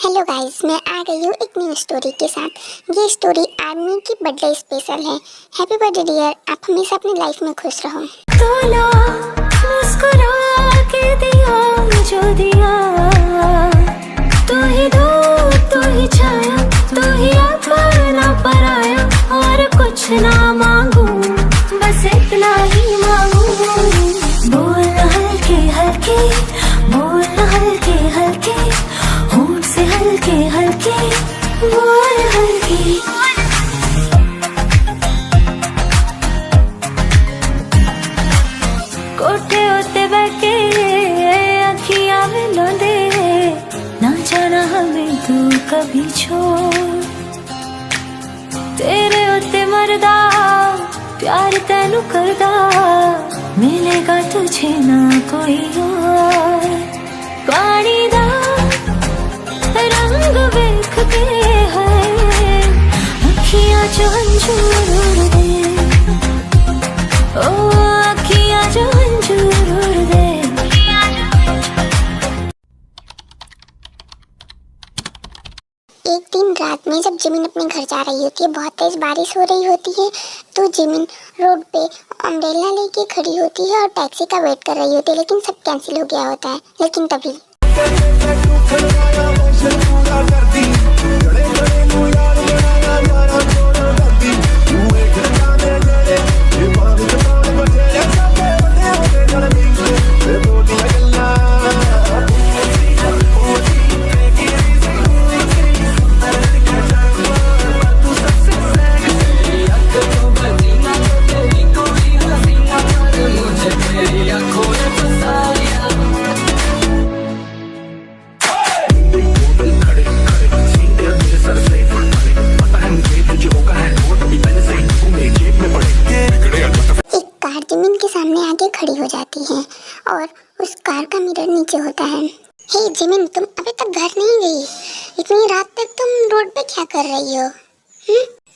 Hello guys, मैं आ गई हूँ एक न्यू स्टोरी के साथ। ये स्टोरी आर्मी की बर्थडे स्पेशल है। हैप्पी बर्थडे डियर, आप हमेशा अपनी लाइफ में खुश रहो। तोला मुस्कुरा के दिया जो दिया, तू ही दो तू ही छाया, तू ही अपना पराया, और कुछ ना मांगू बस इतना ही मांगू। बोल हल्के हल्के, बोल हल्के हल्के, होंठ से हल्के हल्के, बोल हल्के। कोठे होते बैठे अखियां में लोंदे, ना जाना हमें तू कभी छोड़। तेरे होते मरदा प्यार तेनू करदा, मिलेगा तुझे ना कोई और। पानी दा रंग वेख के है अखियां जो अंजूर दे, ओ अखियां जो अंजूर दे। एक दिन रात में जब जिमिन अपने घर जा रही होती है, बहुत तेज बारिश हो रही होती है, तो जिमिन रोड पे अम्ब्रेला लेके खड़ी होती है और टैक्सी का वेट कर रही होती है, लेकिन सब कैंसिल हो गया होता है। लेकिन तभी जिमिन के सामने आके खड़ी हो जाती है और उस कार का मिरर नीचे होता है। हे जिमिन, तुम अभी तक घर नहीं गई? इतनी रात तक तुम रोड पे क्या कर रही हो?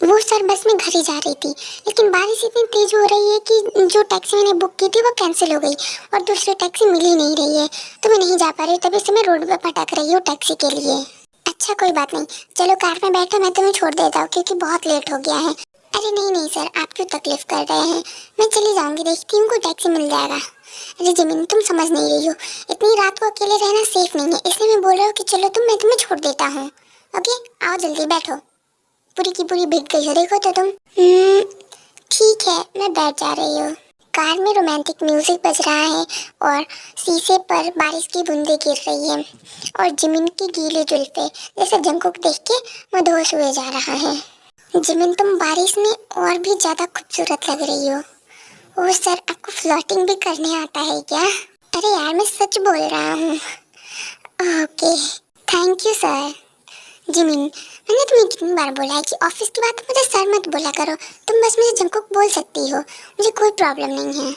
वो सर बस में घर ही जा रही थी, लेकिन बारिश इतनी तेज हो रही है कि जो टैक्सी मैंने बुक की थी वो कैंसिल हो गई और दूसरी टैक्सी मिल ही नहीं रही है, तो मैं नहीं जा पा रही, तभी से मैं रोड पे भटक रही हूँ टैक्सी के लिए। अच्छा कोई बात नहीं, चलो कार में बैठो, मैं तुम्हें छोड़ देता हूँ क्योंकि बहुत लेट हो गया है। अरे नहीं नहीं सर, आप क्यों तकलीफ कर रहे हैं, मैं चली जाऊंगी, देखती हूँ कोई टैक्सी मिल जाएगा। अरे जिमिन, तुम समझ नहीं रही हो, इतनी रात को अकेले रहना सेफ नहीं है, इसलिए मैं बोल रहा हूँ कि चलो मैं तुम्हें छोड़ देता हूँ। ओके आओ जल्दी बैठो, पूरी की पूरी भीग गई हो देखो तो तुम। ठीक है, मैं बैठ जा रही हूँ। कार में रोमांटिक म्यूजिक बज रहा है और शीशे पर बारिश की बूंदें गिर रही है और जिमिन की गीले जुल्फे जैसे जंकुक देख के मदहोश हुए जा रहा है। जिमिन, तुम बारिश में और भी ज्यादा खूबसूरत लग रही हो। ओह सर, आपको फ्लर्टिंग भी करने आता है क्या? अरे यार, मैं सच बोल रहा हूँ। Okay thank you sir. Jimin, मैंने तुम्हें कितनी बार बोला है कि ऑफिस की बात मुझे सर मत बोला करो, तुम बस मुझे जंकुक बोल सकती हो, मुझे कोई प्रॉब्लम नहीं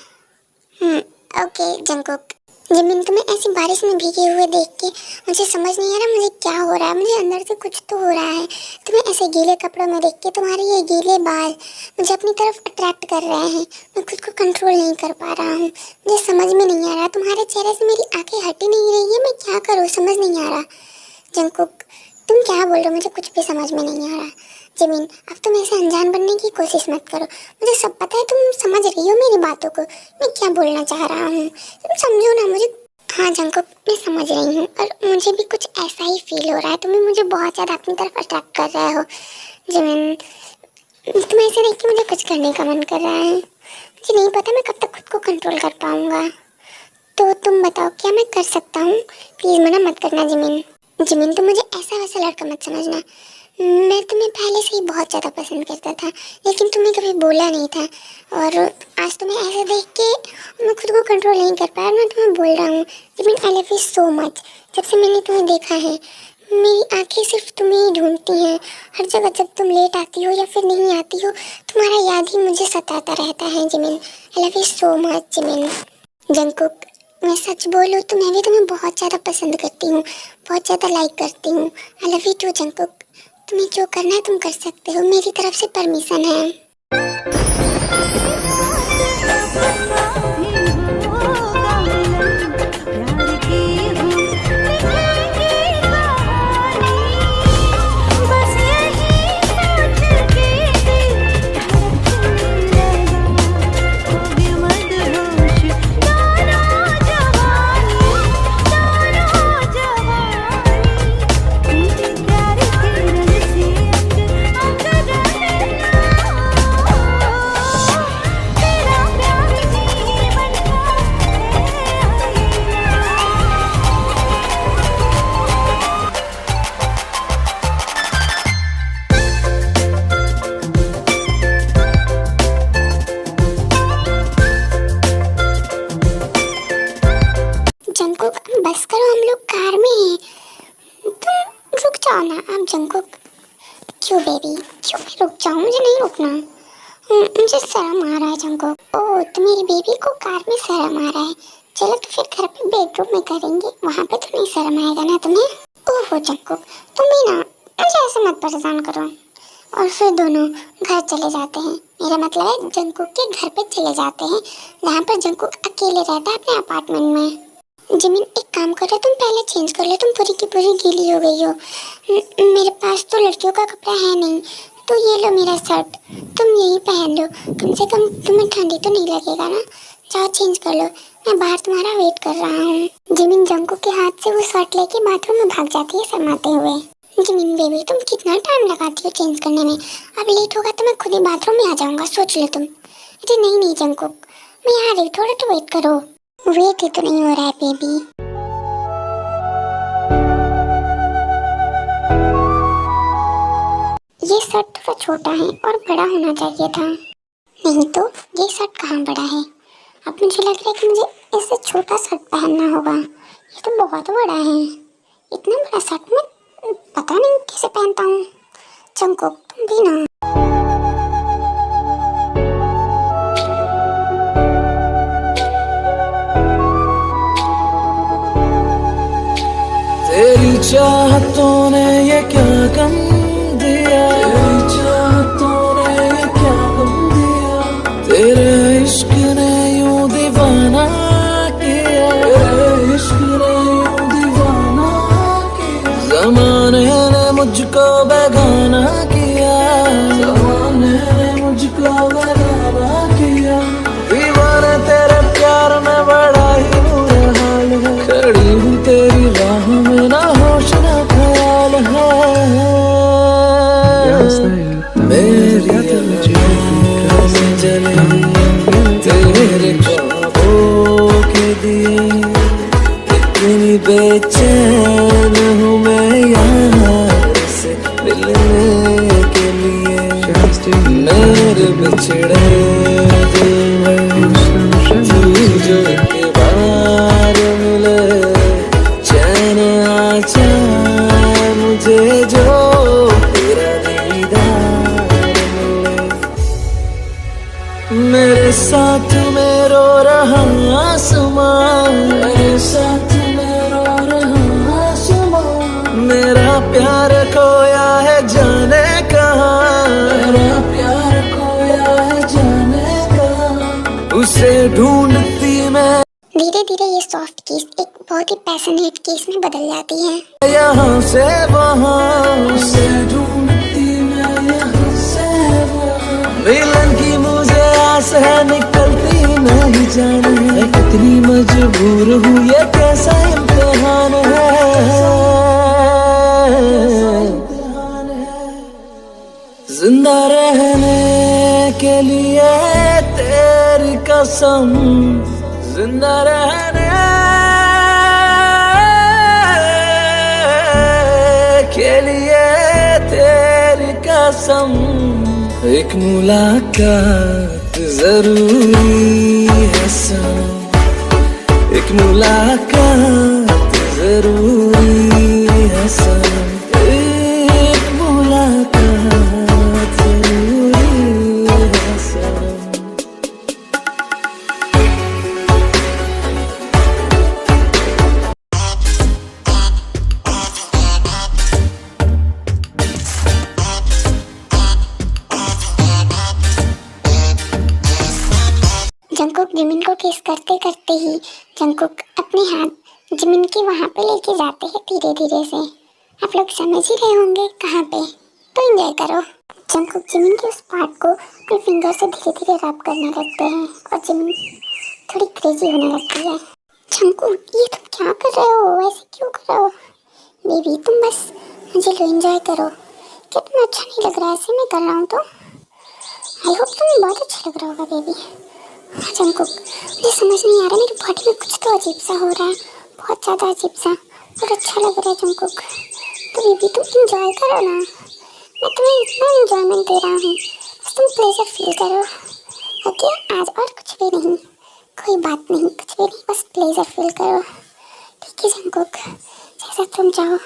है। Okay Jungkook. जिमिन, तुम्हें ऐसी बारिश में भीगे हुए देख के मुझे समझ नहीं आ रहा मुझे क्या हो रहा है, मुझे अंदर से कुछ तो हो रहा है। तुम्हें ऐसे गीले कपड़ों में देख के तुम्हारे ये गीले बाल मुझे अपनी तरफ अट्रैक्ट कर रहे हैं, मैं खुद को कंट्रोल नहीं कर पा रहा हूँ, मुझे समझ में नहीं आ रहा, तुम्हारे चेहरे से मेरी आंखें हट ही नहीं रही है, मैं क्या करूँ समझ नहीं आ रहा। जंकुक, तुम क्या बोल रहे हो, मुझे कुछ भी समझ में नहीं आ रहा। जिमिन, अब तुम ऐसे अनजान बनने की कोशिश मत करो, मुझे सब पता है, तुम समझ रही हो मेरी बातों को, मैं क्या बोलना चाह रहा हूँ, तुम समझो ना मुझे। हाँ जंकुक, मैं समझ रही हूँ और मुझे भी कुछ ऐसा ही फील हो रहा है, तुम्हें मुझे बहुत ज़्यादा अपनी तरफ अट्रैक्ट कर रहे हो। जिमिन, तुम ऐसे देख के मुझे कुछ करने का मन कर रहा है, मुझे नहीं पता मैं कब तक खुद को कंट्रोल कर पाऊँगा, तो तुम बताओ क्या मैं कर सकता हूँ? प्लीज़ मना मत करना जिमिन। जिमिन, तुम मुझे ऐसा वैसा लड़का मत समझना, मैं तुम्हें पहले से ही बहुत ज़्यादा पसंद करता था, लेकिन तुम्हें कभी बोला नहीं था, और आज तुम्हें ऐसे देख के मैं खुद को कंट्रोल नहीं कर पाया, मैं तुम्हें बोल रहा हूँ। Jimin, I love you so much. जब से मैंने तुम्हें देखा है मेरी आंखें सिर्फ तुम्हें ही ढूंढती हैं, हर जगह जब तुम लेट आती हो या फिर नहीं आती हो तुम्हारा याद ही मुझे सताता रहता है। Jimin, I love you so much. Jimin. Jungkook, मैं सच बोलूँ तो मैं भी तुम्हें बहुत ज़्यादा पसंद करती हूँ, बहुत ज़्यादा लाइक करती हूँ। I love you too Jungkook. तुम्हें जो करना है तुम कर सकते हो, मेरी तरफ से परमिशन है। जाओ ना आप जंकुक। क्यों बेबी, क्यों मैं रुक जाऊँ? मुझे नहीं रुकना। मुझे शर्म आ रहा है जंकुक। ओह, तो मेरी बेबी को कार में शर्म आ रहा है। चलो तो फिर घर पे बेडरूम में करेंगे, वहाँ पे तो नहीं शर्म आएगा ना तुम्हें। ओहो जंकुक, तुम भी ना मुझे ऐसे मत परेशान करो। और फिर दोनों घर चले जाते हैं। मेरा मतलब है जंकुक के घर पे चले जाते हैं, जहाँ पर जंकुक अकेले रहता है अपने अपार्टमेंट में। जिमिन एक काम करो, तुम पहले चेंज कर लो, तुम पूरी की पूरी गीली हो गई हो। मेरे पास तो लड़कियों का कपड़ा है नहीं, तो ये लो मेरा शर्ट, तुम यही पहन लो, कम से कम तुम्हें ठंडी तो नहीं लगेगा ना। जाओ चेंज कर लो, मैं बाहर तुम्हारा वेट कर रहा हूँ। जिमिन जंकुक के हाथ से वो शर्ट लेके बाथरूम में भाग जाती है शर्माते हुए। जिमिन बेबी, तुम कितना टाइम लगाती हो चेंज करने में? अब लेट होगा तो मैं खुद ही बाथरूम में आ जाऊंगा, सोच लो तुम। अरे नहीं नहीं जंकुक, मैं यहाँ रही, थोड़ा तो वेट करो। वेट ही तो नहीं हो रहा है बेबी। ये शर्ट थोड़ा छोटा है और बड़ा होना चाहिए था। नहीं तो ये शर्ट कहाँ बड़ा है? अब मुझे लग रहा है कि मुझे इससे छोटा शर्ट पहनना होगा। ये तो बहुत बड़ा है। इतना बड़ा शर्ट मैं पता नहीं कैसे पहनता हूँ। जंकुक तुम भी ना। तेरी चाहतों ने ये क्या गम दिया, तेरी चाहतों ने ये क्या गम दिया, तेरे इश्क ने यूं दीवाना किया, तेरे इश्क ने यूं दीवाना किया। ज़माने ने मुझको बेगाना किया, ज़माने ने मुझको बेगाना किया। दीवाने तेरे प्यार में बड़ा ही बुरा हाल है, खड़ी हूँ तेरी राह में ना होश ना ख्याल है। मेरी आँखें जले तेरे ख्वाबों के दिए, इतनी बेचैन हूँ मैं यार से मिलने के लिए। मेरे बिछड़े दिल में तू जो एक बार मिले, चैन आ जाए मुझे जो तेरा दीदार मिले। मेरे साथ में रो रहा आसमां, मेरे साथ में रो रहा आसमां। मेरा प्यार खोया है जाने कहाँ, मेरा प्यार खोया है जाने कहाँ। उसे ढूंढती मैं। धीरे धीरे ये सॉफ्ट किस एक बहुत ही पैशनेट किस में बदल जाती है। यहाँ से वहाँ उसे ढूंढती मैं, यहाँ से वहाँ। मिलन की मुझे आस है, निकलती नहीं जाने। मैं कितनी मजबूर हूँ, ये कैसा इम्तिहान है। जिंदा रहने के लिए तेरी कसम, जिंदा रहने के लिए तेरी कसम। एक मुलाकात जरूरी है सनम, एक मुलाकात जरूरी है सनम, एक मुलाकात जरूरी है सनम। जंकुक जिमिन को किस करते करते ही जंकुक अपने हाथ जिमिन के वहाँ पे लेके जाते हैं धीरे धीरे से। आप लोग समझ ही रहे होंगे कहाँ पे, तो एंजॉय करो। जंकुक जिमिन के उस पार्ट को अपने फिंगर से धीरे धीरे रब करने लगते हैं और जिमिन थोड़ी क्रेजी होने लगती है। जंकुक ये तुम क्या कर रहे हो, ऐसे क्यों कर रहे हो? बेबी तुम बस मुझे लो, एंजॉय करो। क्या तुम्हें अच्छा नहीं लग रहा है ऐसे मैं कर रहा हूँ तो? आई होप तुम्हें बहुत अच्छा लग रहा होगा बेबी। जंकुक मुझे समझ नहीं आ रहा, मेरी बॉडी में कुछ तो अजीब सा हो रहा है, बहुत ज़्यादा अजीब सा, और अच्छा लग रहा है जंकुक। तो बेबी तुम इंजॉय करो ना, मैं तुम्हें इतना इंजॉयमेंट दे रहा हूँ, बस तुम प्लेजर फील करो। ओके आज और कुछ भी नहीं, कोई बात नहीं, कुछ भी नहीं, बस प्लेजर फील करो। ठीक है जंकुक, जैसा तुम चाहो।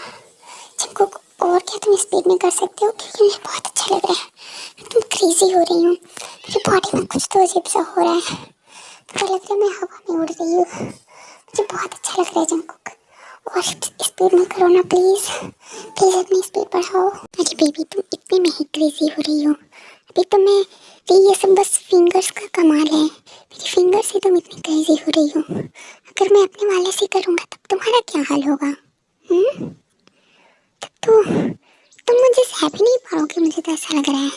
जंकुक और क्या तुम स्पीड में कर सकते हो, क्योंकि मुझे बहुत अच्छा लग रहा है। तुम क्रेजी हो रही हूँ, मेरी बॉडी में कुछ तो अजीब सा हो रहा है, तो लग रहा है मैं हवा में उड़ रही हूँ। मुझे बहुत अच्छा लग रहा है जंगकुक। और स्पीड में करो ना प्लीज़, प्लीज़ अपनी स्पीड बढ़ाओ। अरे बेबी तुम इतने में ही क्रेजी हो रही हो, अभी तो मैं ये सब बस फिंगर्स का कमाल है, मेरी फिंगर से तुम इतनी क्रेजी हो रही हो। अगर मैं अपने वाले से करूँगा तब तुम्हारा क्या हाल होगा? तब तो तुम मुझे सह भी नहीं पाओगे, मुझे तो ऐसा लग रहा है,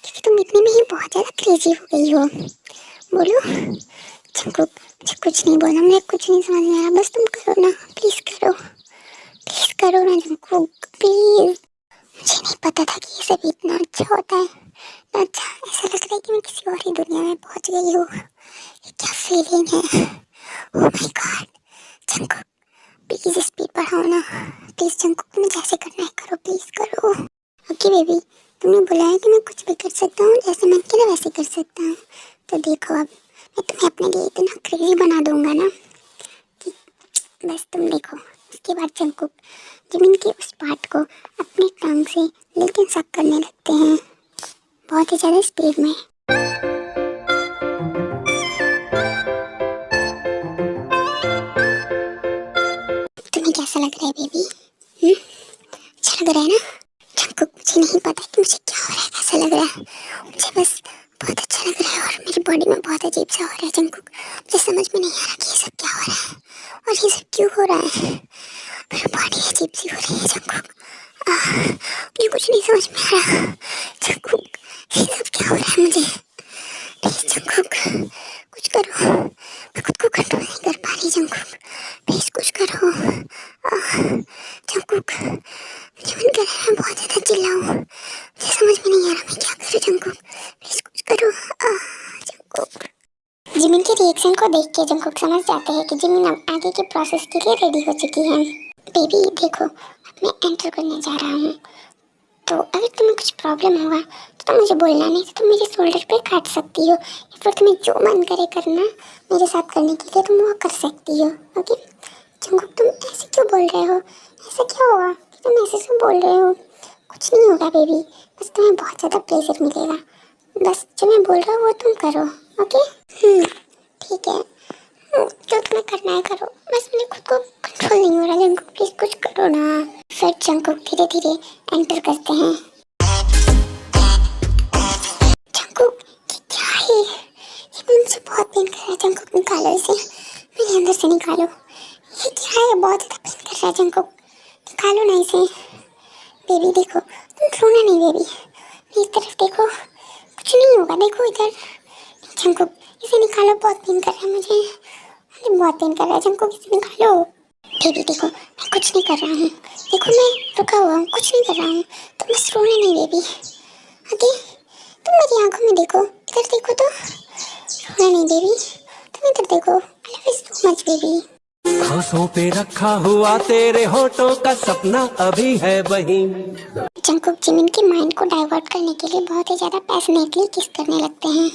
क्योंकि तुम इतने में ही बहुत ज़्यादा क्रेजी हो गई हो। बोलो जंगकुक, मुझे कुछ नहीं बोलना, मुझे कुछ नहीं समझ में आ रहा, बस तुम करो ना, प्लीज़ करो ना जंगकुक प्लीज़। मुझे नहीं पता था कि ये सब इतना अच्छा होता है, इतना अच्छा। ऐसा लग रहा है कि मैं किसी और ही दुनिया में पहुंच गई हूँ। ये क्या फीलिंग है? Oh my God. Jungkook please speed बढ़ाओ ना, प्लीज़ जंगकुक, तुम्हें जैसे करना है करो, प्लीज़ करो। ओके बेबी, तुमने बोला है कि मैं कुछ भी कर सकता हूँ, जैसे मन किया वैसे कर सकता हूँ। तो देखो अब मैं तुम्हें अपने लिए इतना क्रेजी बना दूंगा ना कि बस तुम देखो। उसके बाद जंगकुक जमीन के उस पार्ट को अपनी टांग से लेकिन सक करने लगते हैं, बहुत ही ज़्यादा स्पीड में। तुम्हें कैसा लग रहा है बेबी? अच्छा लग रहा है ना? जंगकुक मुझे नहीं पता कि मुझे क्या हो रहा है, कैसा लग रहा है, मुझे बस बहुत अच्छा लग रहा है और मेरी बॉडी में बहुत अजीब सा हो रहा है जंगकुक। मुझे समझ में नहीं आ रहा कि ये सब क्या हो रहा है और ये सब क्यों हो रहा है। मेरी बॉडी अजीब सी हो रही है जंगकुक, मुझे कुछ नहीं समझ में आ रहा। जंगकुक ये सब क्या हो रहा है मुझे? प्लीज़ जंगकुक कुछ करो, मैं खुद को कंट्रोल नहीं कर पा रही जंगकुक, प्लीज़ कुछ करो। जंगकुक मुझे मन कर रहा है बहुत ज़्यादा चिल्लाऊं, मुझे समझ में नहीं आ रहा मैं क्या करूँ जंगकुक, प्लीज़ कुछ करो। जंगकुक जिमिन के रिएक्शन को देख के जंगकुक समझ जाते हैं कि जिमिन अब आगे के प्रोसेस के लिए रेडी हो चुकी है। बेबी देखो अब मैं एंटर करने जा रहा हूँ, तो अगर तुम्हें कुछ प्रॉब्लम होगा तो तुम मुझे बोलना, नहीं तो तुम मेरे शोल्डर पे काट सकती हो, या फिर तुम्हें जो मन करे करना मेरे साथ करने के लिए तुम वो कर सकती हो। ओके जंगकुक तुम ऐसे क्यों बोल रहे हो? ऐसा क्या हुआ कि तुम ऐसे क्यों बोल रहे हो? कुछ नहीं होगा बेबी, बस तुम्हें बहुत ज़्यादा प्लेजर मिलेगा, बस जो मैं बोल रहा हूँ वो तुम करो। ओके ठीक है, जो तुम्हें करना है करो, बस मुझे खुद को कंट्रोल नहीं हो रहा। जंगकुक प्लीज़ कुछ करो ना। फिर जंगकुक धीरे धीरे एंटर करते हैं। जंगकुक क्या है ये? मुझे बहुत पेन कर रहा है जंगकुक, निकालो इसे मेरे अंदर से, निकालो। ये क्या है? बहुत ज़्यादा पेन कर रहा है जंगकुक, निकालो ना इसे। बेबी देखो तुम रोना नहीं बेबी, मेरी तरफ देखो, कुछ नहीं होगा, देखो इधर। जंगकुक इसे निकालो, बहुत पेन कर रहा है मुझे बहुत पेन कर रहा है जंगकुक, इसे निकालो। बेबी देखो मैं कुछ नहीं कर रहा हूँ, देखो मैं रुका हुआ हूँ, कुछ नहीं कर रहा हूँ, तुम बस रोना नहीं बेबी। ओके तुम मेरी आंखों में देखो, इधर देखो, तो रोना नहीं बेबी, तुम इधर देखो। आई love you so much baby. आंखों पे रखा हुआ तेरे होठों का सपना अभी है वहीं। जंगकुक जिमिन के माइंड को डाइवर्ट करने के लिए बहुत ही ज़्यादा पैशनेटली किस करने लगते हैं।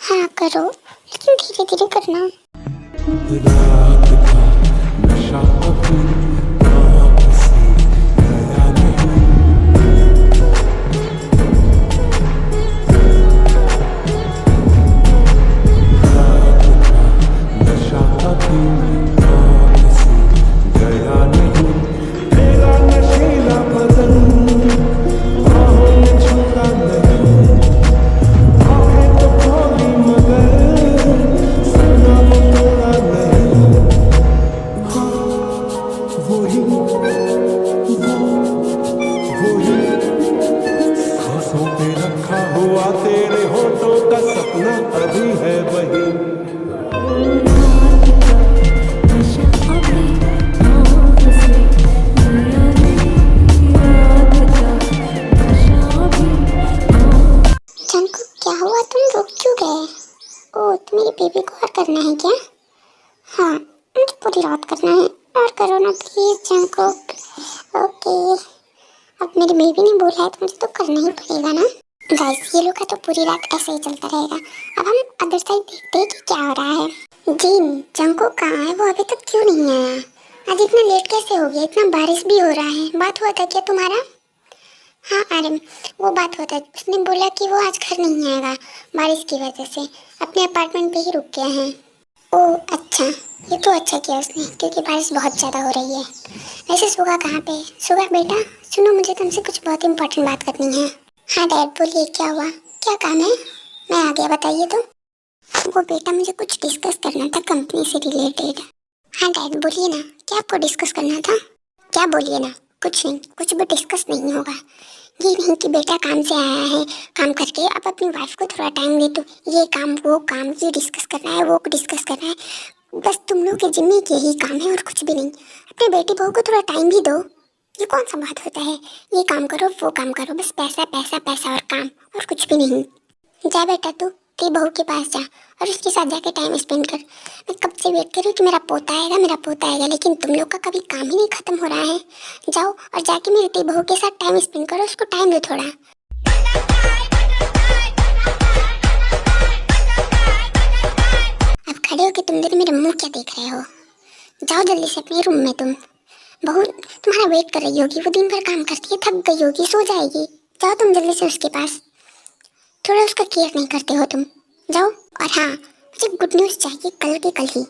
हाँ करो, लेकिन धीरे धीरे करना। रात का नशा अभी वापसी गया नहीं। रात का नशा अभी वापसी गया नहीं। तेरा नशीला बदन बाहों में छूता नहीं। आँखें तो खोली मगर सपना वो तोड़ा नहीं। वही सांसों पे रखा हुआ तेरे होठों का सपना अभी है वही। नशा अभी वापसी गया नहीं, रात का नशा अभी चंकू क्या हुआ, तुम रुक क्यों गए? ओ, तो मेरी बेबी को और करना है क्या? हाँ, मुझे पूरी रात करना है, और करो ना प्लीज चंकू। ओके, अब मेरी बेबी ने बोला है तो मुझे तो करना ही पड़ेगा ना। गाइस, ये लोग का तो पूरी रात ऐसे ही चलता रहेगा। अब हम अदर साइड देखते हैं कि क्या हो रहा है। जीन, चंकू कहाँ है? वो अभी तक क्यों नहीं आया? आज इतना लेट कैसे हो गया? इतना बारिश भी हो रहा है। बात हुआ था क्या तुम्हारा? हाँ आर्यन, वो बात होता है, उसने बोला कि वो आज घर नहीं आएगा बारिश की वजह से, अपने अपार्टमेंट पे ही रुक गया है। ओह अच्छा, ये तो अच्छा किया उसने, क्योंकि बारिश बहुत ज़्यादा हो रही है। वैसे सुगा कहाँ पे? सुगा बेटा सुनो, मुझे तुमसे कुछ बहुत इंपॉर्टेंट बात करनी है। हाँ डैड बोलिए, क्या हुआ? क्या काम है? मैं आ गया, बताइए तो। वो बेटा मुझे कुछ डिस्कस करना था कंपनी से रिलेटेड। हाँ डैड बोलिए ना, क्या आपको डिस्कस करना था? क्या बोलिए ना? कुछ नहीं, कुछ भी डिस्कस नहीं होगा। ये नहीं कि बेटा काम से आया है, काम करके अब अपनी वाइफ को थोड़ा टाइम दे, तो ये काम वो काम, ये डिस्कस करना है वो डिस्कस करना है। बस तुम लोग के जिम्मे के ही काम है और कुछ भी नहीं। अपने बेटी बहू को थोड़ा टाइम भी दो। ये कौन सा बात होता है, ये काम करो वो काम करो, बस पैसा पैसा पैसा और काम, और कुछ भी नहीं। जा बेटा तू तेरी बहू के पास जा और उसके साथ जाके टाइम स्पेंड कर। मैं कब से वेट कर रही हूँ कि मेरा पोता आएगा, लेकिन तुम लोग का कभी काम ही नहीं खत्म हो रहा है। जाओ और जाके मेरी तेरी बहू के साथ टाइम स्पेंड करो, उसको टाइम दो थोड़ा। अब खड़े हो के तुम दोनों मेरे मुंह क्या देख रहे हो? जाओ जल्दी से अपने रूम में। तुम बहू तुम्हारा वेट कर रही होगी, वो दिन भर काम करती है, थक गई होगी, सो जाएगी। जाओ तुम जल्दी से उसके पास, थोड़ा उसका केयर नहीं करते हो तुम। जाओ। और हाँ, मुझे गुड न्यूज़ चाहिए कल के कल ही,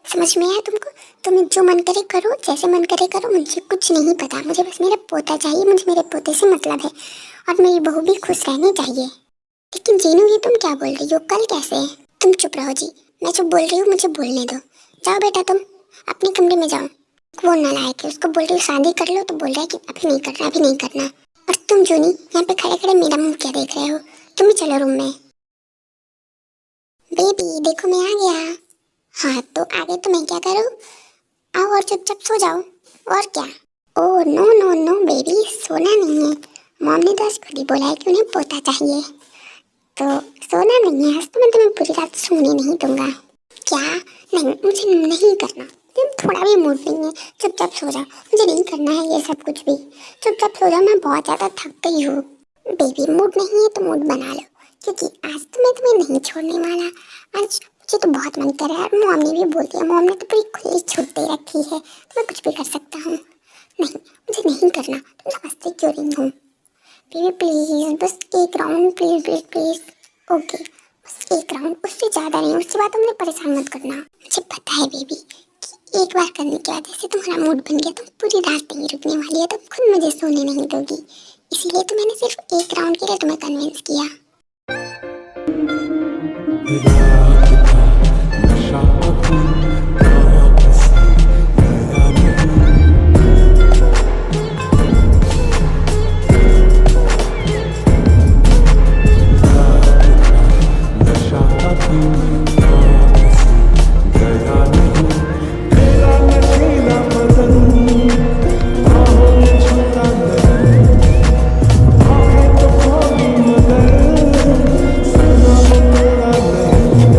समझ में आया तुमको? तुम्हें जो मन करे करो, जैसे मन करे करो, मुझे कुछ नहीं पता। मुझे बस मेरा पोता चाहिए, मुझे मेरे पोते से मतलब है, और मेरी बहू भी खुश रहनी चाहिए। लेकिन जीनू ये तुम क्या बोल रही हो? कल कैसे? तुम चुप रहो जी, मैं जो बोल रही हूँ मुझे बोलने दो। जाओ बेटा तुम अपने कमरे में जाओ। वो नालायक है, उसको बोल रही हूँ शादी कर लो तो बोल रहा है कि अभी नहीं करना, अभी नहीं करना। और तुम जूनी यहाँ पे खड़े खड़े मेरा मुँह क्या देख रहे हो? तुम भी चलो रूम में। बेबी देखो मैं आ गया। हाँ तो आगे तो मैं क्या करूँ? आओ और चुपचाप सो जाओ, और क्या। Oh no no no baby, सोना नहीं है। मॉम ने तो आज खुद ही बोला है कि उन्हें पोता चाहिए, तो सोना नहीं है। आज तो मैं तुम्हें पूरी रात सोने नहीं दूंगा। क्या? नहीं, मुझे नहीं करना। तुम थोड़ा भी मूड नहीं है, चुपचाप सो जाओ। मुझे नहीं करना है ये सब कुछ भी, चुपचाप सो जाओ। मैं बहुत ज़्यादा थक गई हूँ। बेबी मूड नहीं है तो मूड बना लो, क्योंकि आज तो मैं तुम्हें नहीं छोड़ने वाला। आज मुझे तो बहुत मन कर रहा है, और मॉम ने भी बोल दिया, मॉम ने तो पूरी खुली छूट दे रखी है, तो मैं कुछ भी कर सकता हूँ। नहीं, मुझे नहीं करना। तुम समझते क्यों नहीं हो? बेबी प्लीज़ बस एक round, please please please. Okay बस एक राउंड, उससे ज़्यादा नहीं, उसके बाद मुझे परेशान मत करना। मुझे पता है बेबी कि एक बार करने की वजह से तुम्हारा मूड बन गया, तुम पूरी रात नहीं रुकने वाली है, तुम खुद मुझे सोने नहीं दोगी, इसीलिए तो मैंने सिर्फ एक राउंड के लिए तुम्हें कन्विंस किया। रात का नशा अभी वापसी गया नहीं। रात का नशा अभी वापसी गया नहीं। तेरा नशीला बदन बाहों में छूता नहीं। आँखें तो खोली मगर सपना वो तोड़ा नहीं।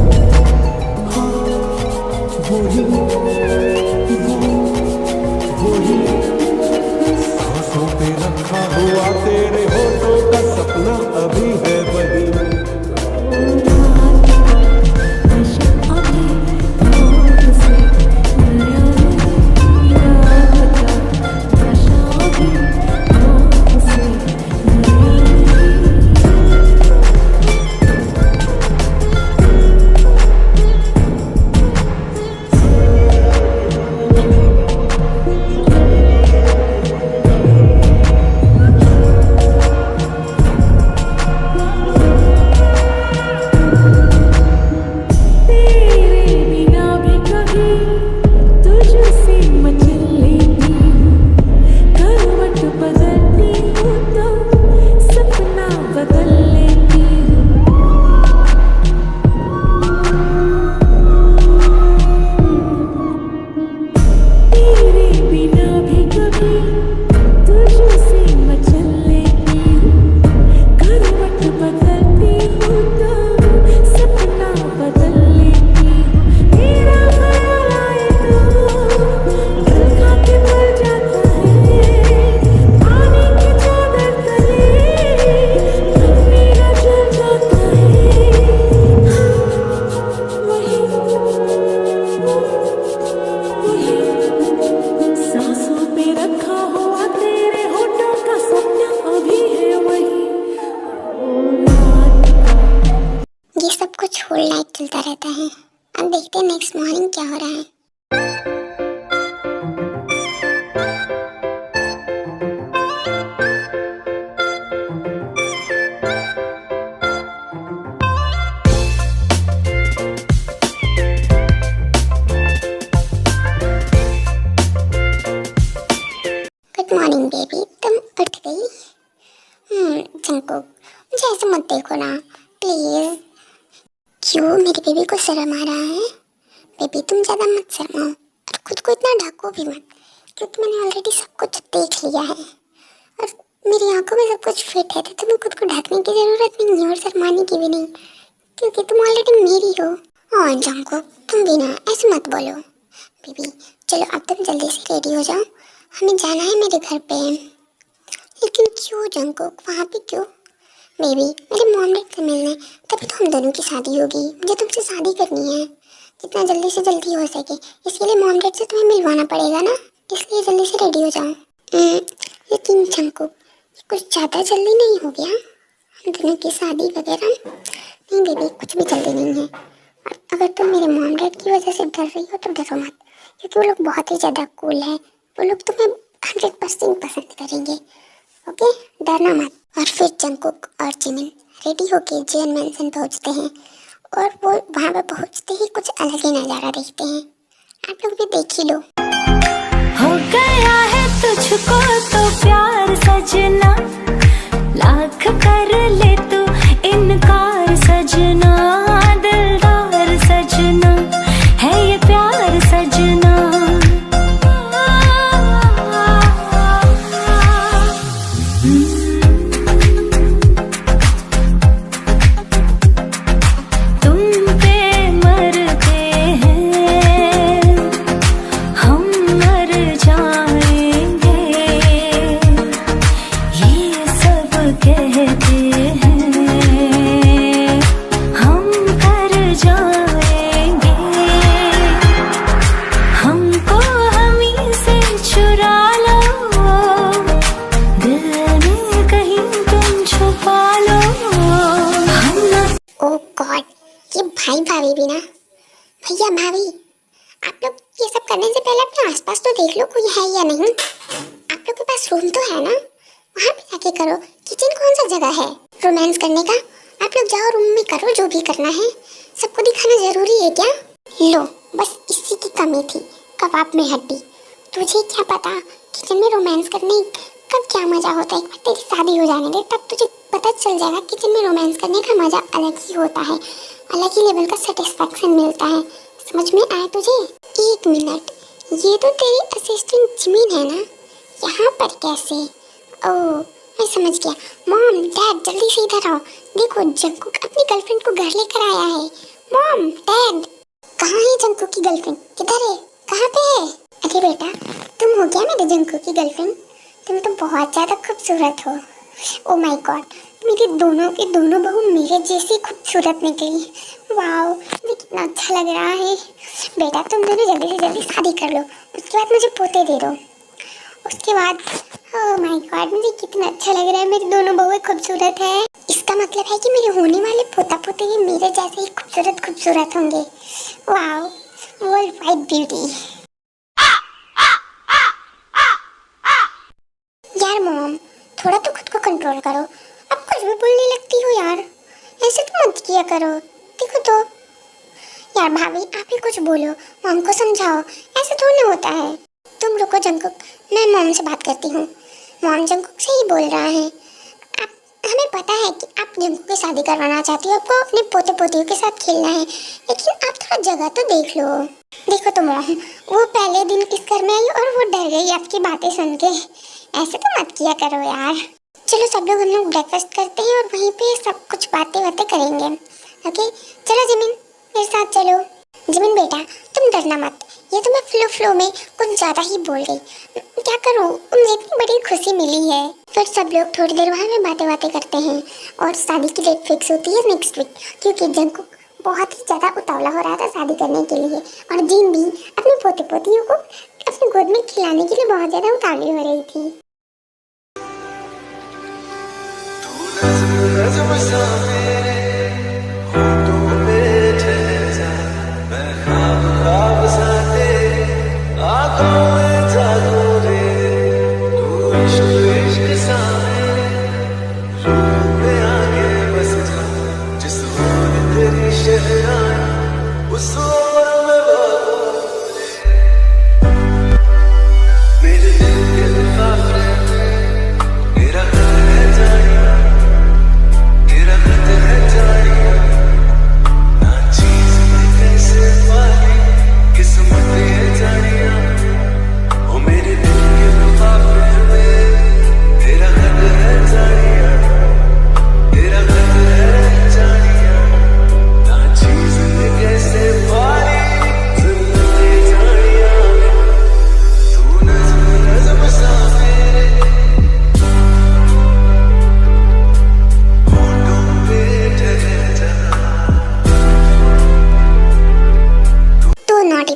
चलता रहता है। अब देखते हैं नेक्स्ट मॉर्निंग क्या हो रहा है। गुड मॉर्निंग बेबी, तुम उठ गई? जंकुक, मुझे ऐसे मत देखो ना प्लीज। क्यों, मेरी बेबी को शर्म आ रहा है? बेबी तुम ज़्यादा मत शर्माओ और खुद को इतना ढको भी मत, क्योंकि मैंने ऑलरेडी सब कुछ देख लिया है और मेरी आंखों में सब कुछ फिट है, तो तुम्हें खुद को ढकने की ज़रूरत नहीं है और शर्माने की भी नहीं, क्योंकि तुम ऑलरेडी मेरी हो। और जंकुक तुम भी ना ऐसे मत बोलो। बेबी चलो अब तुम जल्दी से रेडी हो जाओ, हमें जाना है मेरे घर पे। लेकिन क्यों जंकुक, वहाँ पे क्यों? बेबी मेरे मॉम डैड से मिलने, तभी तो हम दोनों की शादी होगी। मुझे तुमसे शादी करनी है जितना जल्दी से जल्दी हो सके, इसके लिए मॉम डैड से तुम्हें मिलवाना पड़ेगा ना, इसलिए जल्दी से रेडी हो जाओ। लेकिन जंकुक कुछ ज़्यादा जल्दी नहीं हो गया? हम दोनों की शादी वगैरह? नहीं बेबी कुछ भी जल्दी नहीं है। और अगर तुम मेरे मॉम डैड की वजह से डर रही हो तो डरो मत, क्योंकि वो लोग बहुत ही ज़्यादा कूल है। वो लोग तुम्हें 100% पसंद करेंगे। ओके, डरना मत। और फिर जंकुक और जिमिन रेडी होके जेन मैंसन पहुंचते हैं और वो वहाँ पर पहुंचते ही कुछ अलग ही नज़ारा देखते हैं। आप लोग भी देख ही लो। हो गया है तुझको तो प्यार सजना, लाख कर ले तू इनकार सजना, दिलदार सजना है ये प्यार सजना। तुम पे मरते हैं हम, मर जाएंगे ये सब कहते हैं, हम कर जाएंगे। हमको हमी से चुरा लो, दिल में कहीं तुम छुपा लो। हम ना ओ गॉड, ये भाई भाभी भी ना, भैया भाभी, आप लोग ये सब करने से पहले अपने आसपास तो देख लो कोई है या नहीं। आप लोग के पास रूम तो है ना, वहाँ पे जाके करो। किचन कौन सा जगह है रोमांस करने का? आप लोग जाओ रूम में करो जो भी करना है। सबको दिखाना जरूरी है क्या? लो बस इसी की कमी थी, कबाब में हड्डी। तुझे क्या पता किचन में रोमांस करने का क्या मजा होता है। एक बार तेरी शादी हो जाने दे, तब तुझे पता चल जाएगा किचन में रोमांस करने का मजा अलग ही होता है, अलग ही लेवल का सेटिस्फैक्शन मिलता है। समझ में आया तुझे? एक मिनट, ये तो तेरी असिस्टेंट जिमिन है ना, यहाँ पर कैसे? ओह मैं समझ गया। मॉम डैड जल्दी से इधर आओ, देखो जंकुक अपनी गर्लफ्रेंड को घर लेकर आया है। मॉम डैड कहाँ है जंकुक की गर्लफ्रेंड? किधर है, कहाँ पे है? अरे बेटा तुम हो क्या मेरे जंकुक की गर्लफ्रेंड? तुम तो बहुत ज़्यादा खूबसूरत हो। ओ माय गॉड, मेरे दोनों के दोनों बहू मेरे जैसी खूबसूरत निकली। वाओ, मुझे कितना अच्छा लग रहा है। बेटा तुम दोनों जल्दी से जल्दी शादी कर लो, उसके बाद मुझे पोते दे दो। उसके बाद ओह माय गॉड, मुझे कितना अच्छा लग रहा है, मेरी दोनों बहुएं खूबसूरत है। इसका मतलब है कि मेरे होने वाले पोता पोते भी मेरे जैसे ही खूबसूरत खूबसूरत होंगे। Wow, world wide beauty. यार मॉम थोड़ा तो खुद को कंट्रोल करो, अब कुछ भी बोलने लगती हो यार, ऐसे तो मत किया करो। देखो तो यार भाभी आप ही कुछ बोलो, मॉम को समझाओ, ऐसे थोड़ी ना होता है। तुम रुको जंकुक, मैं मॉम से बात करती हूँ। मॉम जंकुक से ही बोल रहा है। आप, हमें पता है कि आप जंकुक की शादी करवाना चाहती हो, आपको अपने पोते पोतियों के साथ खेलना है, लेकिन आप थोड़ा जगह तो देख लो। देखो तो मॉम, वो पहले दिन इस घर में आई और वो डर गई आपकी बातें सुन के। ऐसे तो मत किया करो यार। चलो सब लोग हम लोग ब्रेकफास्ट करते हैं और वहीं पे सब कुछ बातें करेंगे। ओके चलो जिमिन मेरे साथ चलो। जिमिन बेटा तुम डरना मत, ये तो मैं फ्लो में कुछ ज़्यादा ही बोल गई, क्या करूँ, मुझे इतनी बड़ी खुशी मिली है। फिर सब लोग थोड़ी देर वहाँ में बातें करते हैं और शादी की डेट फिक्स होती है नेक्स्ट वीक, क्योंकि जंकुक बहुत ही ज़्यादा उतावला हो रहा था शादी करने के लिए और जिन भी अपने पोते पोतियों को अपनी गोद में खिलाने के लिए बहुत ज़्यादा उतावली हो रही थी। नज़्म सा मेरे होठों पे ठहर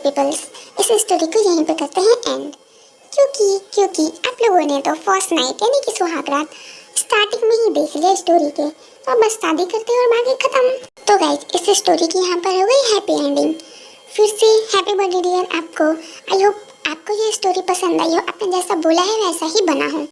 पीपल्स, इस स्टोरी को यहीं पे करते हैं एंड, क्योंकि आप लोगों ने तो फर्स्ट नाइट यानी कि सुहाग रात स्टार्टिंग में ही देख लिया स्टोरी के, तो बस शादी करते और बाकी खत्म। तो गाइज इस स्टोरी की यहाँ पर हो गई हैप्पी एंडिंग। फिर से हैप्पी बर्थडे डियर आपको। आई होप आपको ये स्टोरी पसंद आई हो, आपने जैसा बोला है वैसा ही बना हो।